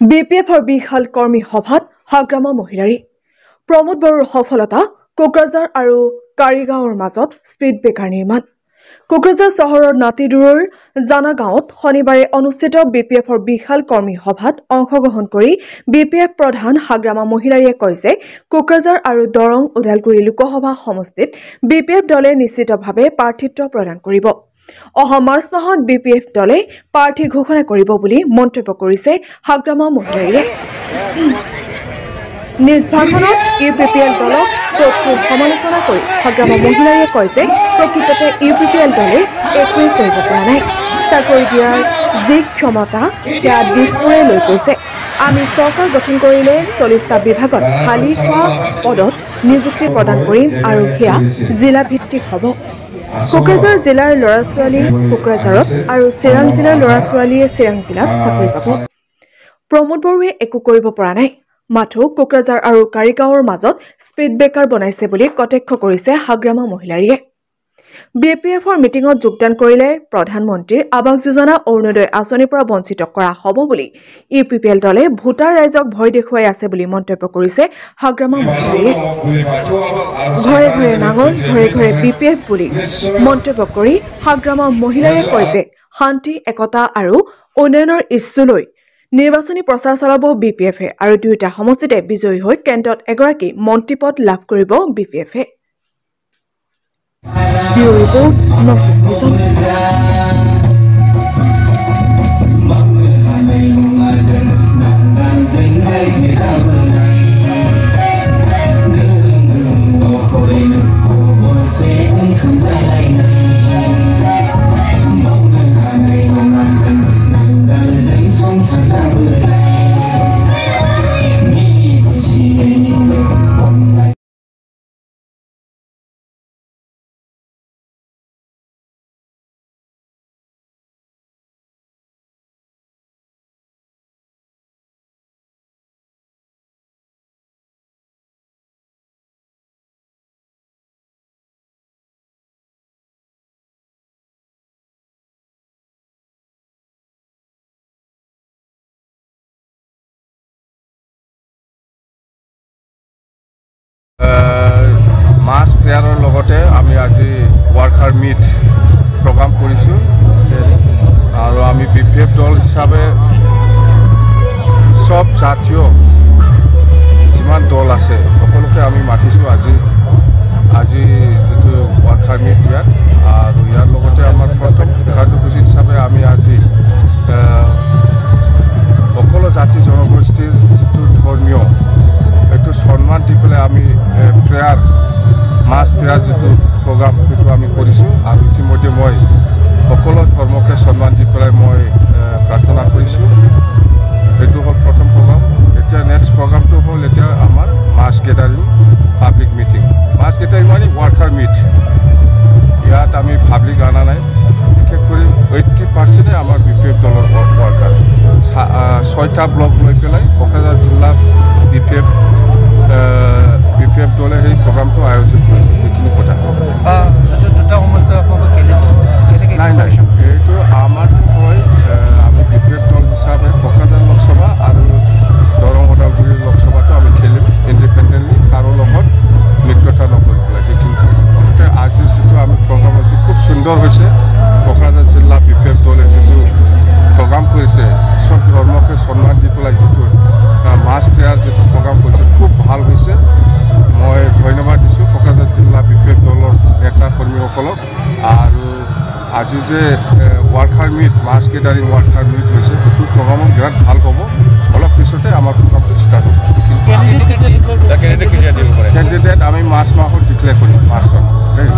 বিপিএফৰ বিশাল কৰ্মী সভাত হাগ্ৰামা মহিলাৰী প্ৰমোদ বড়োৰ সফলতা কোকৰাঝাৰ আৰু কাৰিগাঁৱৰ মাজত স্পীড ব্ৰেকাৰ নিৰ্মাণ কোকৰাঝাৰ চহৰৰ নাতিদুৰৰ জানা গাঁৱত শনিবাৰে অনুষ্ঠিত বিপিএফৰ বিশাল কৰ্মী সভাত অংশগ্ৰহণ কৰি বিপিএফ প্ৰধান হাগ্ৰামা মহিলাৰীয়ে কয় যে কোকৰাঝাৰ আৰু দৰং ওদালগুৰি লোকসভা সমষ্টিত বিপিএফ দলে নিশ্চিতভাৱে প্ৰাৰ্থিত্ব প্ৰদান কৰিব মাৰ্চ মাহত বিপিএফ দলে প্ৰাৰ্থী ঘোষণা কৰিব বুলি মন্তব্য কৰিছে হাগ্ৰামা মহিলাৰীয়ে নিজ ভাষণত ইউপিপিএল দলক কঠোৰ সমালোচনা কৰি হাগ্ৰামা মহিলাৰীয়ে কয় যে প্ৰকৃততে ইউপিপিএল দলে একোৱেই কৰিব পৰা নাই চাকৰি দিয়াৰ যি ক্ষমতা সেয়া দিছপুৰে লৈ গৈছে আমি চৰকাৰ গঠন কৰিলে 40টা বিভাগত খালী হোৱা পদত নিযুক্তি প্ৰদান কৰিম আৰু সেয়া জিলা ভিত্তিক হ'ব কোকৰাঝাৰ জিলাৰ ল'ৰা-ছোৱালী কোকৰাঝাৰত আৰু চিৰাং জিলাৰ ল'ৰা-ছোৱালীয়ে চিৰাং জিলাত চাকৰি পাব প্ৰমোদ বড়োৱে একো কৰিব পৰা নাই মাথো কোকৰাঝাৰ আৰু কাৰিগাঁৱৰ মাজত স্পীড ব্ৰেকাৰ বনাইছে বুলি কটাক্ষ কৰিছে হাগ্ৰামা মহিলাৰীয়ে বিপিএফৰ মিটিঙত যোগদান কৰিলে প্ৰধানমন্ত্ৰীৰ আৱাস যোজনা অৰুণোদয় আঁচনিৰ পৰা বঞ্চিত কৰা হ'ব বুলি ইউপিপিএল দলে ভোটাৰ ৰাইজক ভয় দেখুৱাই আছে বুলি মন্তব্য কৰিছে হাগ্ৰামা মহিলাৰীয়ে ঘৰে ঘৰে নাঙল ঘৰে ঘৰে বিপিএফ বুলি মন্তব্য কৰি হাগ্ৰামা মহিলাৰীয়ে কয় যে শান্তি একতা আৰু উন্নয়নৰ ইচ্ছু লৈ নিৰ্বাচনী প্ৰচাৰ চলাব বিপিএফে আৰু দুয়োটা সমষ্টিতে বিজয়ী হৈ কেন্দ্ৰত এগৰাকী মন্ত্ৰীপদ লাভ কৰিব বিপিএফে Bureau Report, Northeast Vision. মাছ ফেয়াৰৰ লগতে আমি আজি ৱাৰ্কাৰ মিট প্ৰগ্ৰাম কৰিছোঁ আৰু আমি বিপিএফ দল হিচাপে সব জাতীয় যিমান দল আছে সকলোকে আমি মাতিছোঁ আজি যিটো ৱাৰ্কাৰ মিট ইয়াত আৰু ইয়াৰ লগতে আমাৰ প্ৰথম কাৰ্যসূচী হিচাপে আমি আজি সকলো জাতি জনগোষ্ঠীৰ যিটো ধৰ্মীয় এইটো সন্মান দি পেলাই আমি প্ৰেয়াৰ মাছ ফেয়াৰ যিটো প্ৰগ্ৰাম সেইটো আমি কৰিছোঁ আৰু ইতিমধ্যে মই সকলো ধৰ্মকে সন্মান দি পেলাই মই প্ৰাৰ্থনা কৰিছোঁ সেইটো হ'ল প্ৰথম প্ৰগ্ৰাম এতিয়া নেক্সট প্ৰগ্ৰামটো হ'ল এতিয়া আমাৰ মাছ গেডাৰিং পাব্লিক মিটিং মাছ গেডাৰিং মানে ৱাৰ্কাৰ মিট ইয়াত আমি পাব্লিক অনা নাই বিশেষ কৰি 80% আমাৰ বিপিএফ দলৰ ৱাৰ্কাৰ 6টা ব্লক লৈ পেলাই কোকৰাঝাৰ জিলা বিপিএফ দলে সেই প্ৰগ্ৰামটো আয়োজন কৰিছে সেইখিনি কথা নাই নাই এইটো আমাৰতো হয় আমি বিপিএফ দল হিচাপে কোকৰাঝাৰ লোকসভা আৰু দৰং ওদালগুৰি লোকসভাটো আমি খেলিম ইণ্ডিপেণ্ডেণ্টলি কাৰো লগত মিত্ৰতা নকৰি পেলাই সেইখিনি গতিকে আজিৰ যিটো আমি প্ৰগ্ৰাম হৈছে খুব সুন্দৰ হৈছে কোকৰাঝাৰ জিলা বিপিএফ দলে যিটো প্ৰগ্ৰাম কৰিছে চব ধৰ্মকে সন্মান দি পেলাই যিটো মাছ ফেয়াৰ যিটো প্ৰগ্ৰাম কৰিছে খুব ভাল হৈছে মই ধন্যবাদ দিছোঁ কোকৰাঝাৰ জিলা বিপিএফ দলৰ নেতা কৰ্মীসকলক আৰু আজি যে ৱাৰ্কাৰ মিট মাছ গেডাৰিং ৱাৰ্কাৰ মিট হৈছে সেইটো প্ৰগ্ৰামত বিৰাট ভাল হ'ব অলপ পিছতে আমাৰ প্ৰগ্ৰামটো ষ্টাৰ্ট হ'ব কেণ্ডিডেট আমি মাৰ্চ মাহত ডিক্লেয়াৰ কৰিম মাৰ্চত দেই